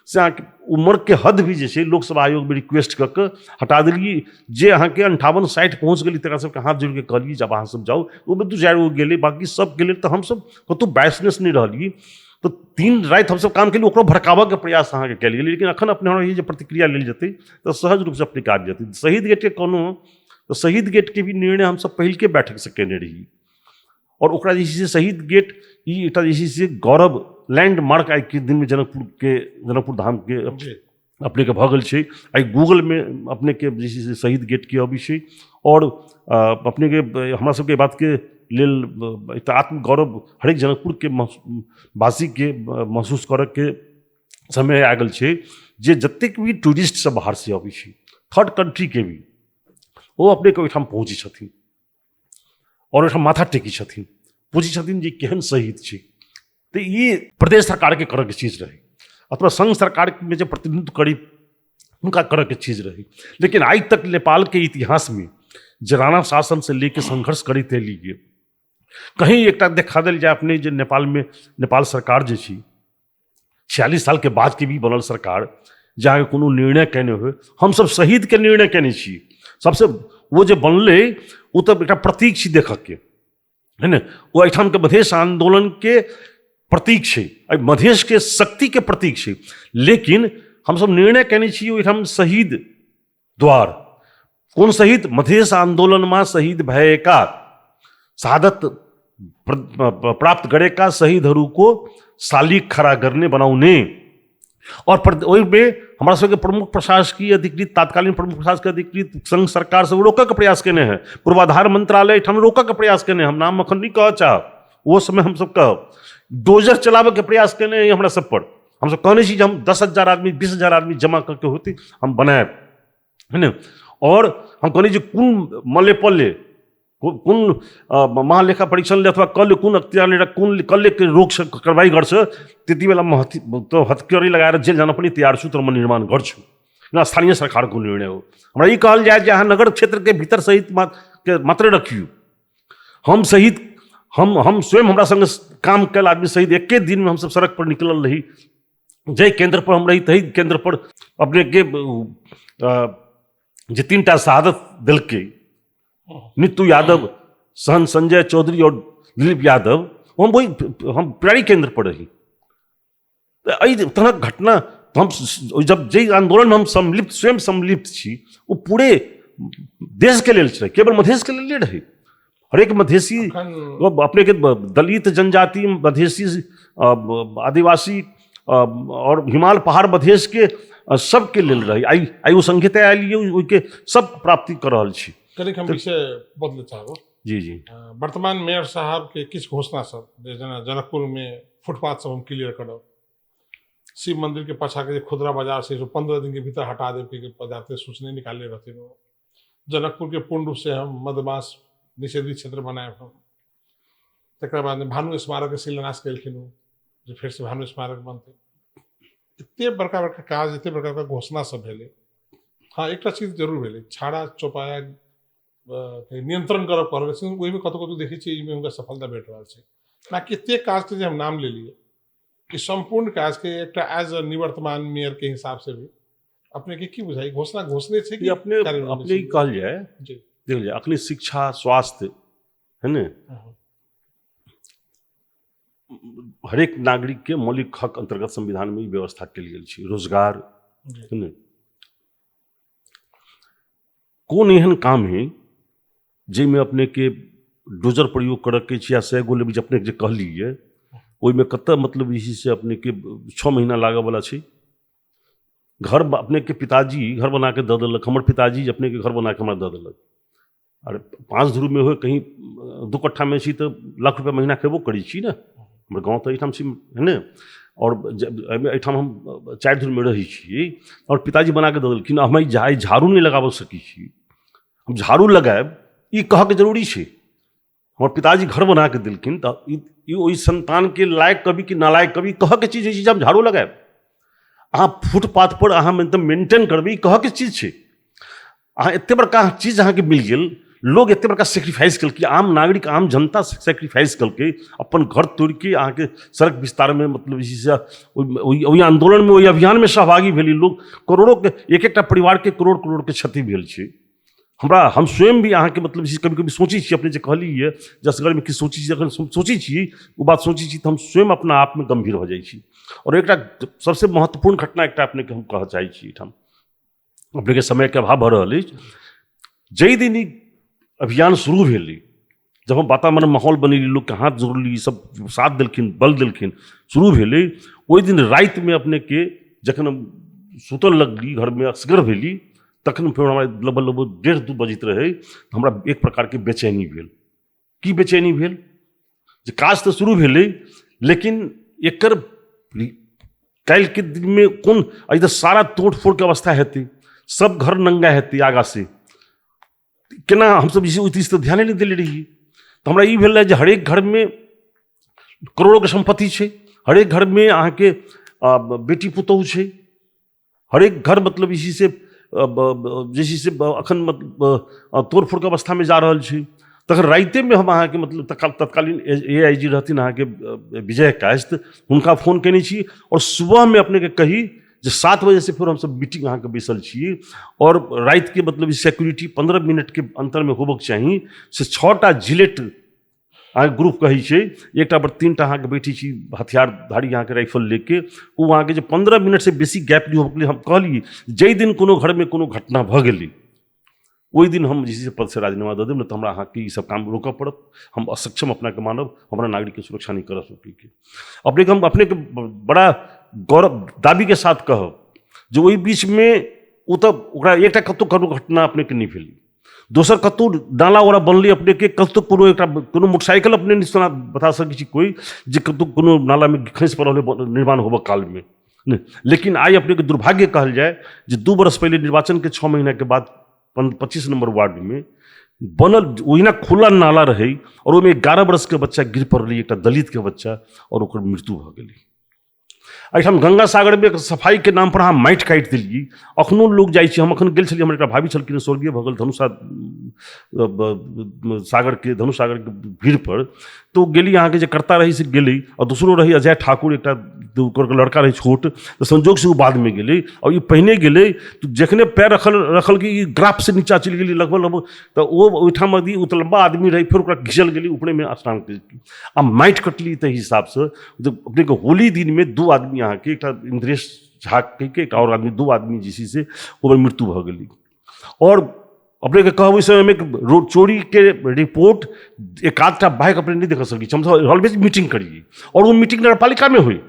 से अहाँके उम्र के हद भी जे छै लोकसभा आयोग में रिक्वेस्ट कऽ के हटा देलियै। जे अहाँके 58-60 पहुँच गेली तकरा सबके हाथ जोड़ के कहलियै जब अहाँ सब जाउ, ओहिमे 2-4 गो गेलै, बाकी सब गेलै तऽ हमसब कतहु बायसनेस नहीं रहलियै। तो 3 राति हमसब काम केलियै, ओकरो भड़काबऽ के प्रयास अहाँके केलियै, लेकिन अखन अपने हमरा जे प्रतिक्रिया लेल जेतै तऽ सहज रूप से अपने आबि जेतै। शहीद गेट के कहलहुँ तो शहीद गेट के भी निर्णय हमसब पहिलके बैठक से केने रही, और ओकरा जे छै से शहीद गेट ई एकटा जे छै से गौरव लैंडमार्क आइ के दिन में जनकपुर धाम के अपने के भऽ गेल छै। आई गूगल में अपने के जे छै से शहीद गेट के अबै छै, और अपने के हमरा सबके बात के लेल एकटा आत्मगौरव हरेक जनकपुर के वासी के महसूस करऽ के समय आ गेल छै जे जतेक भी टूरिस्ट सब बाहर से अबै छै, थर्ड कंट्री के भी, वो अपने के ओहिठाम पहुँची छथिन और ओहिठाम माथा टेकी छथिन, पूछै छथिन जे केहन शहीद छै। तो ये प्रदेश सरकार के करऽ के चीज रही, अथवा संघ सरकार में जो प्रतिनिधित्व करी उनका करऽ के चीज रही। लेकिन आज तक नेपाल के इतिहास में जराना शासन से लेके संघर्ष करते एलियै, कहीं एकटा देखा देल जाए अपने जे नेपाल में नेपाल सरकार जे छी 46 साल के बाद के भी बनल सरकार जहाँ कोनो निर्णय केने हुए, हम सब शहीद के निर्णय केने छी। सबसे वो जे बनले वो तो एक प्रतीक छी देखऽ के, है ना, वो एहिठाम के मधेश आंदोलन के प्रतीक छै, मधेश के शक्ति के प्रतीक छै। लेकिन हम सब निर्णय केने छी ओहिठाम शहीद द्वार, कोन शहीद, मधेश आंदोलन में शहीद भएका, शहादत प्राप्त गरेका शहीदहरूको शालिग खड़ा गर्ने बनाउने, और ओहिमे हमरा सबके प्रमुख प्रशासकीय अधिकृत, तत्कालीन प्रमुख प्रशासकीय अधिकृत संघ सरकार से रोकऽ के प्रयास केने हैं, पूर्वाधार मंत्रालय एहिठाम रोकऽ के प्रयास केने हैं, हम नाम अखन नहीं कहऽ चाहब, वो समय हम सब कहब, डोजर चलाबऽ के प्रयास केने हैं हमरा सब पर। हम सब कहने छी जे हम 10,000 आदमी 20,000 आदमी जमा करके होती हम बनाएब, है ना, और हम कहने जी कोन मल्ले पल्ले कुन महालेखा परीक्षण अथवा कल कुन अख्तियारले कुन कसले रोग कारवाही गर्छ त्यति बेला म हत्केरी लगाएर जेल जान पनि तयार छु, तर म निर्माण गर्छु। यो स्थानीय सरकारको निर्णय हो। हमरा ई कहल जाए जे अहाँ नगर क्षेत्र के भीतर शहीद के मात्र रखियो, हम शहीद हम स्वयं हमरा संग काम कल आदमी शहीद एके दिन में हम सब सड़क पर निकलल रही, जय केंद्र पर हम रही तही केंद्र पर अपने के जे 3टा शहादत दिलके, नित्तू यादव, सहन संजय चौधरी और दिलीप यादव, हम प्राणी केंद्र पर रही। तरह घटना तो हम जब जे आंदोलन में हम सम्मिलित स्वयं सम्मिलित छी वो पूरे देश के लेल छे, केवल मधेश के लेल रहे। हरेक मधेसी अपने के दलित जनजाति मधेसी आदिवासी और हिमाल पहाड़ मधेश के सबके लेल रही। आई वो संहिता आयल के सब प्राप्ति कर रहल छी। कनिक हम विषय बदले चाहब। जी जी, वर्तमान मेयर साहब के किस घोषणा सब जेना जनकपुर में फुटपाथ सब हम क्लियर करब, शिव मंदिर के पाछा के खुदरा बाजार से जो 15 दिन के भीतर हटा दे के पदार्थ सूचना निकाले रहते, जनकपुर के पूर्ण रूप से हम मदमास निषेधित क्षेत्र बनाए हम, तकर बाद भानु स्मारक के शिलान्यास कलखिन जो फिर से भानु स्मारक बनते। इतने बड़का बड़का काज, इतने बड़का बड़का घोषणा सब भेले। हाँ, एक चीज जरूर भेले, छाड़ा चौपाया नियंत्रण करब कहल, वही में कतौ कतौ देखी छी उनका सफलता भेट रहा है। बाकी एते काज के हम नाम ले लिए कि संपूर्ण काज के एक एज अ निवर्तमान मेयर के हिसाब से भी अपने के की बुझाई घोषणा घोषणे छे कि अपने अपने कहल जाए जी, देख जाए अखनी शिक्षा स्वास्थ्य है ना, हरेक नागरिक के मौलिक हक अंतर्गत संविधान में व्यवस्था के लिए रोजगार है ना, कौन एहन काम है जाहिमे अपने के डोजर प्रयोग करऽ के या 100 गो लेबी अपने जे कहलिए ओहिमे कत मतलब इसी से अपने के 6 महीना लागऽ वाला छै। घर अपने के पिताजी घर बना के दऽ देलक, हमर पिताजी अपने के घर बना के हमरा दऽ देलक। अरे 5 धुर में हो कहीं 2 कट्ठा में छी तो लाख रुपया महीना खेबो करी छी ना, हमर गाँव तो एहिठाम छी है ना, और एहिठाम हम 4 धुर में रही छी और पिताजी बना के दऽ देलखिन। हम झाड़ू नहीं लगाबऽ सकी छी, हम झाड़ू लगायब ई कह के जरूरी छै। हमर पिताजी घर बना के दिलखिन तो ओहि संतान के लायक कभी कि नालायक कभी कह के चीज है हम झाड़ू लगायब। अहाँ फुटपाथ पर अहाँ मतलब मेंटेन करबै कह के चीज छै। अहाँ एते बड़का चीज अहाँ के मिल गेल लोग एते बड़का सेक्रीफाइस करके, आम नागरिक आम जनता सेक्रीफाइस करके अपन घर तोड़ के अहाँ के सड़क विस्तार में मतलब इसी से ओहि आंदोलन में, ओहि अभियान में सहभागी भेली लोग। करोड़ों के एक एकटा परिवार के करोड़ करोड़ के क्षति भेल छै। हम स्वयं भी अहाँ के मतलब कभी कभी सोची छी, अपने जे कहली है जसगर में कि सोची छी, अगर सोची छी वो बात सोची छी तो हम स्वयं अपना आप में गंभीर हो जाइ छी। और एक सबसे महत्वपूर्ण घटना एक अपने के हम कह चाहे छी, अपने के समय के अभाव भ रहा है। जै दिन ई अभियान शुरू भेलै, जब हम वातावरण माहौल बनेली, लोग के हाथ जोड़ली, सब साथ देलखिन, बल देलखिन, शुरू भेलै ओहि दिन राति में अपने के जखन हम सुतल लगली घर में असगर भेली, तखन फिर हमारे लगभग 1:30-2 बजैत रहे, तो हमरा एक प्रकार के बेचैनी भेल। की बेचैनी भेल जे काज तो शुरू भेलै, लेकिन एकर काल्हि के दिन में कोन इधर सारा तोड़ फोड़ के अवस्था हेतै, सब घर नंगा हेतै आगा से, केना हम सब इसी उस तो ध्यान नहीं देले रहिए। तो हमरा ई भेल जे हरेक घर में करोड़ों के संपत्ति छै, हरेक घर में अहाँ के बेटी पुतहु छै, हरेक घर मतलब इसी से जैसे से अखन मतलब तोड़ फोड़ के अवस्था में जा रहा छै। तखन राइते में हम अहाँ के मतलब तत्कालीन AIG रहथिन अहाँ के विजय कायस्थ, हुनका फोन केने छी और सुबह में अपने के कही जे 7 बजे से फिर हम सब मीटिंग अहाँ के बैसल छी, और रात के मतलब सिक्योरिटी 15 मिनट के अंतर में होबक चाहिए से 6टा जिलेट अहाँ ग्रुप कही छै, एकटा पर 3टा अहाँ के बैठी छी हथियारधारी अहाँ के राइफल लेके, वो अहाँ के जे 15 मिनट से बेसी गैप नहीं होबक लिए हम कहली जै दिन कोनो घर में कोनो घटना भ गेलै ओहि दिन हम जिस पद से राजीनामा दे देब, नहीं तो हमरा अहाँ के ई सब काम रोकऽ पड़त। हम असक्षम अपना के मानब, हमरा नागरिक के सुरक्षा नहीं कर सकी के। अपने के हम अपने के बड़ा गौरव दाबी के साथ कहब जो ओहि बीच में ओ तब ओकरा एकटा कतौ कोनो घटना अपने के नहीं भेली, दोसर कतौ नाला ओरा बनलै अपने के, कतौ कोनो एकटा कोनो मोटरसाइकिल अपने नहीं सुना बता सकै छी कोई जे कतौ कोनो नाला में खसि पड़ल निर्माण होबऽ काल में नहीं। लेकिन आई अपने के दुर्भाग्य कहल जाए जे 2 बरस पहले निर्वाचन के 6 महीना के बाद 25 नंबर वार्ड में बनल ओहिना खुला नाला रहे, और ओहिमे 11 बरस के बच्चा गिर पड़लै, एक दलित के बच्चा, और ओकर मृत्यु भ गेलै। एहिठाम गंगा सागर में सफाई के नाम पर अहाँ माटि काटि देलियै, अखनो लोग जाइ छै। हम अखन गेल छलियै, हमर एकटा भाभी छलखिन स्वर्गीय भऽ गेल सागर के भीड़ पर, तो गेली अहाँ के जे करता रही से गेली, और दूसरो रही अजय ठाकुर, एकटा लड़का रही छोट, तो संजोग से वो बाद में गेलै, और ये पहिने गेलै तो जखने पैर रखल कि ग्राफ से नीचा चलि गेली लगभग, तो वो ओहिठाम यदि लंबा आदमी रही, फिर ओकरा घिचल गेली, ऊपरे में स्नान केलकै आ माटि कटली। ताहि हिसाब से अपने के होली दिन में 2 आदमी अहाँ के, एकटा इंद्रेश झा के एक और आदमी, 2 आदमी जिसी से ओकर मृत्यु भ गेली। और अपने के कहब समय में चोरी के रिपोर्ट एक आधटा बाइक अपने नहीं देख सकी, हम ऑलवेज मीटिंग करिए, और वो मीटिंग नगरपालिका में हुई।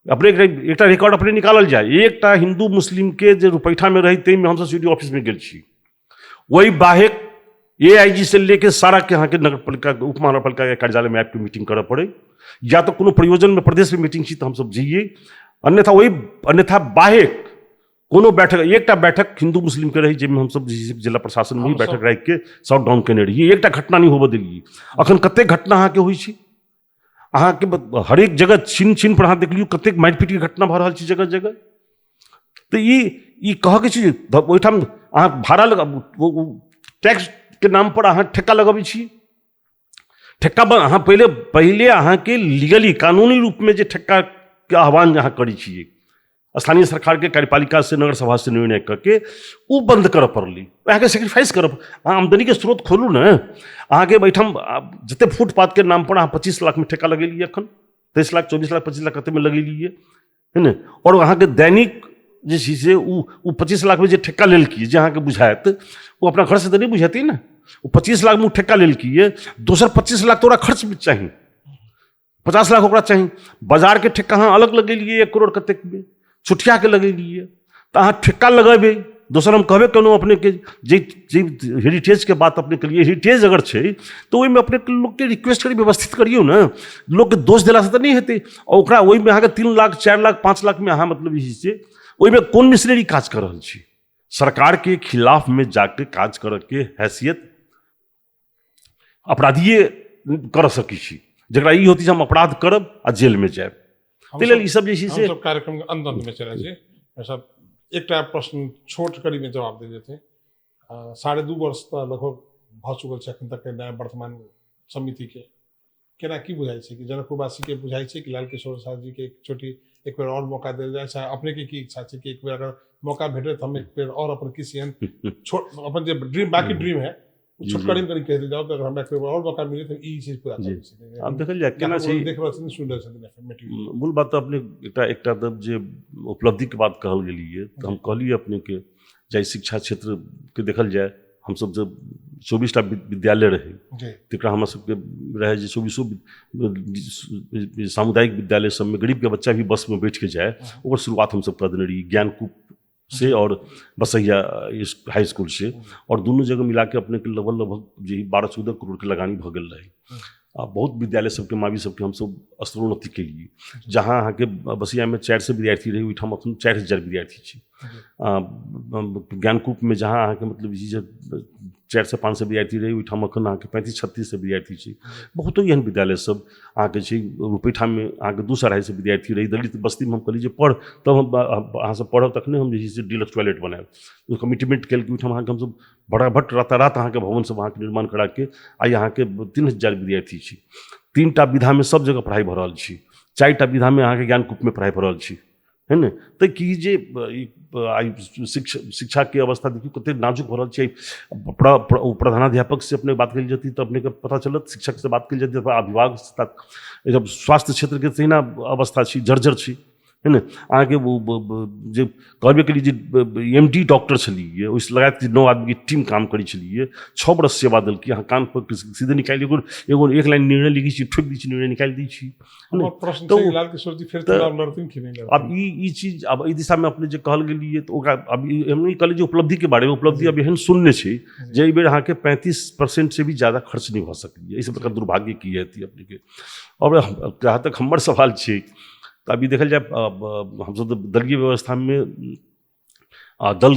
अपने एक रिकॉर्ड अपने निकालल जाए, एकटा हिंदू मुस्लिम के जो रुपैठा में रही तै में हम सीडी ऑफिस में गेल छी, वही बाहेक AIG से लेके सारा के यहाँ के नगर पालिका उप महानगरपालिका के कार्यालय में आके मीटिंग करे पड़े, या तो कोनो प्रयोजन में प्रदेश में मीटिंग छी तो हम सब जाइए, अन्यथा बाहेक कोनो बैठक, एकटा बैठक हिंदू मुस्लिम के रही जिसमें हम सब जिला प्रशासन में बैठक राखि के शॉट डाउन केने रहिए, एकटा घटना नहीं होबऽ देलिए। अखन कते घटना अहाँ के होइ छै, अहाँ के हरेक जगह छिन पर अहाँ देख लियौ कतेक मारिपीट के घटना भऽ रहल छै जगह जगह। तो ई कह के छी ओहिठाम अहाँ भाड़ा टैक्स के नाम पर अहाँ ठेका लगबै छी, ठेका अहाँ पहले अहाँ के लीगली कानूनी रूप में जे ठेका के आह्वान अहाँ करै छियै, स्थानीय सरकार के कार्यपालिका से नगर सभा से निर्णय करके वो बंद कर पड़ली, अहाँ के सेक्रीफाइस करब। अहाँ आमदनी के स्रोत खोलू ने, अहाँ के बैठम जते फुटपाथ के नाम पर अहाँ 25 लाख में ठेका लगेलिए, अखन 23 लाख 24 लाख 25 लाख कते में लगेलिए है ना, और अहाँ के दैनिक जे छै से उ 25 लाख में जे ठेका लेलकी जे अहाँ के बुझायत वो अपना घर से तो नहीं बुझेती ना, वो 25 लाख में ठेका लेलकी, दोसर 25 लाख तो ओकरा खर्च में चाहिए, 50 लाख ओकरा चाहिए। बाजार के ठेका अहाँ अलग लगेलिए 1 करोड़ कतेक में, छुटिया के लगेलिए, तो अहाँ ठेका लगेबे। दोसर हम कहबे केलहुँ अपने के जे हेरिटेज के बात अपने करिए, हेरिटेज अगर छै तो ओहिमे अपने लोग के रिक्वेस्ट करी, व्यवस्थित करियो ना, लोग के दोष देला से तो नहीं हेतै। और ओकरा ओहिमे अहाँ के 3 लाख 4 लाख 5 लाख में अहाँ मतलब ई से ओहिमे कोन मिशनरी काज कर रहल छी, सरकार के खिलाफ में जाके काज कर के हैसियत अपराधीय कर सकै छी, जकरा ई होती हम अपराध करब आ जेल में जायब। ई सब जे छै से सब कार्यक्रम के अंत में चले छै। सब एकटा प्रश्न छोट कड़ी में जवाब दे देते। 2.5 वर्ष तो लगभग भऽ चुकल छै एखन तक के नया वर्तमान समिति के केना की बुझाइ छै कि जनकपुरवासी के बुझाइ छै कि लाल किशोर शास्त्री के एक बेर और मौका देल जाए चाहे अपने के की इच्छा छै कि एक बेर अगर मौका भेटे तो हम एक बेर और अपन किसी अपन जो ड्रीम बाकी ड्रीम है छोटकड़ी करी कह जाओ तो अगर हमरा एक बार और मौका मिले तो ई चीज पूरा कर सके अब देखल जाए केना छै देख रहल छी सुन रहल छी एफएम मूल बात तो अपने एकटा तब जे उपलब्धि के बात कहल गेलिए तो हम कहलिए अपने के जाय शिक्षा क्षेत्र के देखल जाए हम सब जब 24टा विद्यालय रहे तकरा हमरा सबके रहे जे 24 सामुदायिक विद्यालय सब में गरीब के बच्चा भी बस में बैठ के जाए ओकर शुरुआत हम सब कर देने रही ज्ञानकूप से और बसैया हाई स्कूल से और दोनों जगह मिला के अपने के लगभग जी 12-14 करोड़ के लगानी भ गेल रहे बहुत विद्यालय सबके मावी सबके हम सब स्तरोन्नति के लिए जहाँ अहाँ के बसिया में 400 विद्यार्थी रहे ओहिठाम अखन 4000 विद्यार्थी छी ज्ञानकूप में जहाँ अहाँ के मतलब जे 400-500 विद्यार्थी रहे ओहिठाम अखन अहाँ के 35-36 विद्यार्थी छी बहुतो एहन विद्यालय सब अहाँ के छै रूपेठा में अहाँ के 200-250 विद्यार्थी रही दलित बस्ती में हम कहली जे पढ़ तब हम अहाँ सब पढ़ब तखने हम जे छै डीलक्स टॉयलेट बनाएब कमिटमेंट कल के ओहिठाम अहाँ के हम सब बड़ा भट्ट रातारात अहाँ के भवन सब अहाँ के निर्माण करा के आई अहाँ के 3000 विद्यार्थी छी 3टा विधा में सब जगह पढ़ाई भ रहल छी 4टा विधा में अहाँ के ज्ञानकूप में पढ़ाई भ रहल छी है न तो कि जे शिक्षा के अवस्था देखिए कते नाजुक हो रहा है प्रधानाध्यापक से अपने बात करी जाती तो अपने के पता चलत शिक्षक से बात करी जाती अभिभावक से जब स्वास्थ्य क्षेत्र के तहिना अवस्था छी जर्जर छी है न अहाँ के जे कहबे के लिए MD डॉक्टर छलिए ओइस लगात 9 आदमी की टीम काम करी छलिए 6 बरस सेवा दल की अहाँ कान पर सीधे निकाल एगो एक लाइन निर्णय लिखी छी ठोक दी छी निर्णय निकाल दी छी तो लाल किशोर जी फिर चुनाव लड़थिन कि नहीं लड़थिन अब ई चीज अब ई दिशा में अपने जे कहल गेलिए तो ओकरा अब हम नहीं कहले जे उपलब्धि के बारे में उपलब्धि अब एहन शून्य छै जे ई बेर अहाँ के 35% से भी ज्यादा खर्च नहीं भ सकलिए इस प्रकार दुर्भाग्य की है अपने के और जहाँ तक हमर सवाल छै तो अभी देखल जाए हम सब दलीय व्यवस्था में दल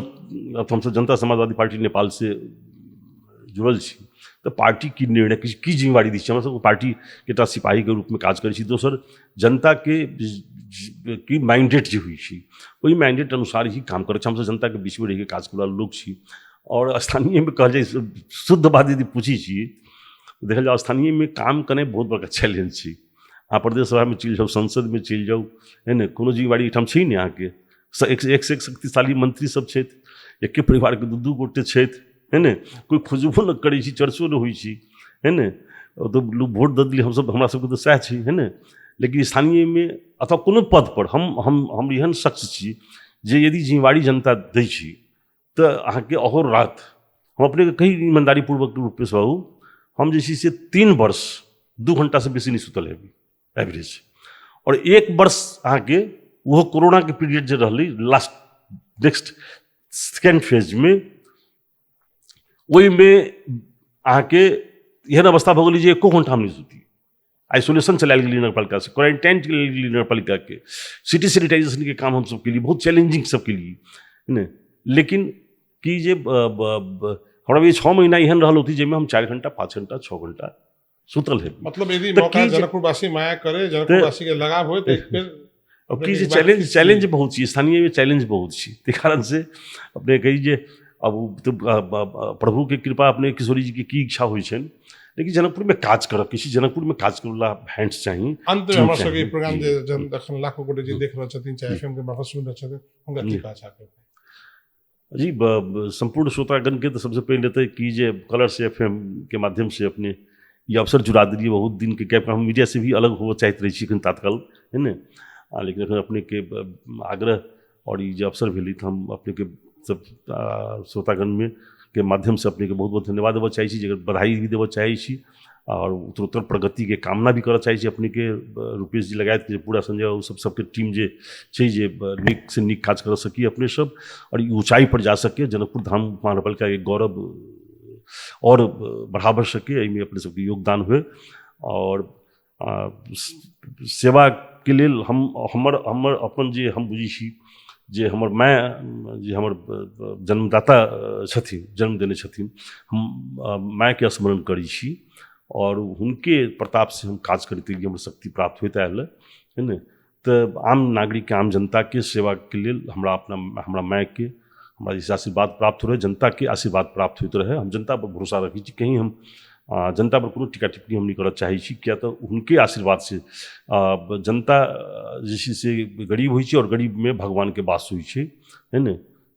हम सब जनता समाजवादी पार्टी नेपाल से जुड़ल छी तो पार्टी की निर्णय की जिम्मेवारी दी हम सब पार्टी के सिपाही के रूप में काज करै छी दोसर जनता के की मैंडेट जो हुई छी वही मैंडेट अनुसार ही काम करे हम सब जनता के बीच में रह के काज करल लोग छी और स्थानीय में कहल जाए शुद्ध बात यदि पूछी छी देखल जाए स्थानीय में काम करने बहुत बड़का चैलेंज छी अहाँ प्रदेश सभा में चल जाओ संसद में चल जाओ है न कोनो जिम्मेवारी एहिठाम छै ने अहाँके एक से एक शक्तिशाली मंत्री सब छथि एके परिवार के दू गोटे छथि है न कोई खोजबो न करै छी चर्चो न होइ छी है न तो लोग वोट दऽ दिली हम सब हमरा सबके तो सएह छै है न लेकिन स्थानीय में अथवा कोनो पद पर हम एहन शख्स छी जे यदि जिम्मेवारी जनता दै छी तो अहाँके अहोर रात हम अपने के कही ईमानदारी पूर्वक रूप में कहू हम जे छी से 3 वर्ष 2 घंटा से बेसी नहीं सुतल हेबी एवरेज और 1 वर्ष अहाँ के वो कोरोना के पीरियड जो रही लास्ट नेक्स्ट सेकेंड फेज में वही में अहाँ के एहन अवस्था भ गेल जे 1 घंटा हम नहीं सुती आइसोलेशन चलायल गेली नगरपालिका से क्वारंटाइन चलायल गेली नगरपालिका के सिटी सैनिटाइजेशन के काम हम सब के लिए बहुत चैलेंजिंग सब के लिए है न लेकिन कि जे हमरा 6 महीना एहन रहल होती जाहिमे हम 4 घंटा 5 घंटा 6 घंटा सुतल है मतलब यदि मौका जनकपुरवासी माया करे जनकपुरवासी के लगाव होय तो फिर अब की चैलेंज बहुत छी स्थानीय में चैलेंज बहुत छी ते कारण से अपने कही जे अब तो प्रभु के कृपा अपने किशोरी जी की इच्छा होइ छन लेकिन जनकपुर में काज करब किसी जनकपुर में काज करला हैंड्स चाहिए अंत में हमर सबके प्रोग्राम जे जन दखन लाखों गोटे जे देख रहल छथिन चाहे एफएम के मार्फत सुन रहल छथिन हुनका की पाछा के जी संपूर्ण श्रोतागण के तो सबसे पहले तो कि जे कलर्स एफएम के माध्यम से अपने ये अवसर जुड़ा दिलिए बहुत दिन के गैप हम मीडिया से भी अलग हो चाहते रही छी तात्काल है न लेकिन अपने के आग्रह और ये जो अवसर भेली तो हम अपने के सब श्रोतागण में के माध्यम से अपने के बहुत बहुत धन्यवाद देव चाहे जगह बधाई भी देव चाहे और उत्तरोत्तर प्रगति के कामना भी कर चाहे अपने के रूपेश जी लगायत के पूरा संजय सबके टीम जे निक से निक काज कर सकी अपने सब और ऊंचाई पर जा सके जनकपुर धाम महानगरपालिका के गौरव और बढ़ावा सके एहिमे अपने सबके योगदान हुए और सेवा के लिए हमर अपन जे हम बुझी छी जे हमर माय जे हमर जन्मदाता छथिन जन्म देने छथिन हम माय के स्मरण करी छी और हुनके प्रताप से हम काज करते लिए हमर शक्ति प्राप्त होता है न तो आम नागरिक आम जनता के सेवा के लिए हमरा माय के हमारी से आशीर्वाद प्राप्त हो रहे, जनता के आशीर्वाद प्राप्त होते रहे। हम जनता पर भरोसा रखी छी, कहीं हम जनता पर कोनो टीका टिप्पणी हम नहीं करऽ चाहै छी, किया तऽ उनके आशीर्वाद से जनता जे छै से गरीब होइ छै और गरीब में भगवान के वास होइ छै, है ने।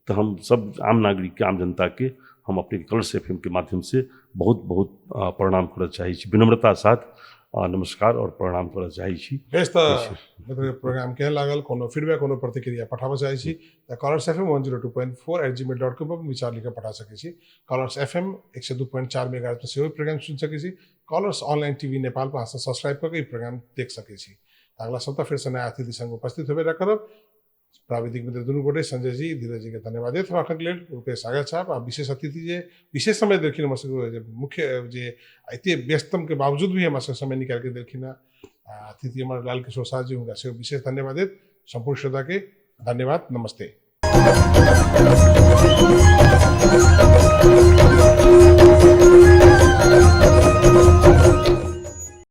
तो हम सब आम नागरिक के, आम जनता के हम अपने कलर्स FM के माध्यम से बहुत बहुत प्रणाम करऽ चाहै छी, विनम्रता साथ नमस्कार और प्रणाम करऽ चाहै छी। बेस तऽ मतलब प्रोग्राम केहन लागल, कोनो फीडबैक, कोनो प्रतिक्रिया पठाबऽ चाहै छी तऽ कलर्स FM 102.4 पर विचार लिखऽ पठा सकै छी। कलर्स FM 102.4 मेगाहर्ट्ज पर सेहो प्रोग्राम सुन सकै छी। कलर्स ऑनलाइन टीवी नेपाल पर अहाँ सब्सक्राइब करके ई प्रोग्राम देख सकै छी। अगला सप्ताह फिर से नया अतिथि संग उपस्थित होबे करब। प्राविधिक मित्र दुनू गोटे, संजय जी, धीरज जी के धन्यवाद देत हम अखन लेल। रुपेश सागर साहब आ विशेष अतिथि जे विशेष समय देलखिन हमर सबके, मुख्य जे एते व्यस्तम के बावजूद भी हमर समय निकाल के देलखिन अतिथि हमर लाल किशोर साह जी, हुनका सेहो विशेष धन्यवाद देत। संपूर्ण श्रोता के धन्यवाद, नमस्ते।